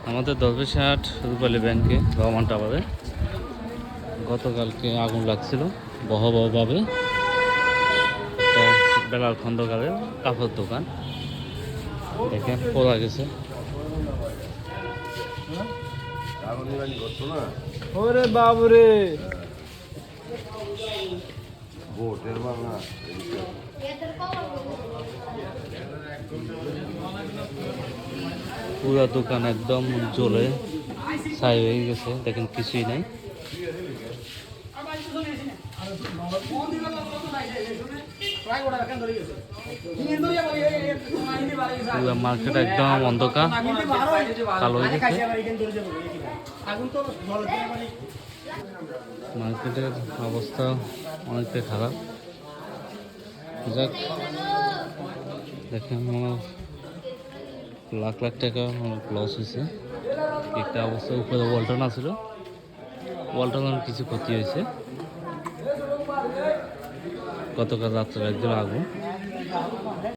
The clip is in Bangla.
আমাদের দরবেশহাট রূপালী ব্যাংকে রহমান টাওয়ারে গতকালকে আগুন লাগছিল ভয়াবহভাবে। একটা বেলাল খন্দকারের কাপড় দোকান দেখেন পড়া গেছে। ওরে বাবুরে পুরো দোকান একদম জ্বলে ছাই হয়ে গেছে, দেখেন কিছুই নাই। পুরো মার্কেট একদম অন্ধকার কালো হয়ে গেছে। মার্কেটের অবস্থা অনেকটা খারাপ। যাক, দেখেন লাখ লাখ টাকা লস হয়েছে। একটা অবস্থা উপরে ওয়ালটন আছিল, ওয়ালটনের কিছু ক্ষতি হয়েছে। গতকাল রাত্রে একজন আগুন।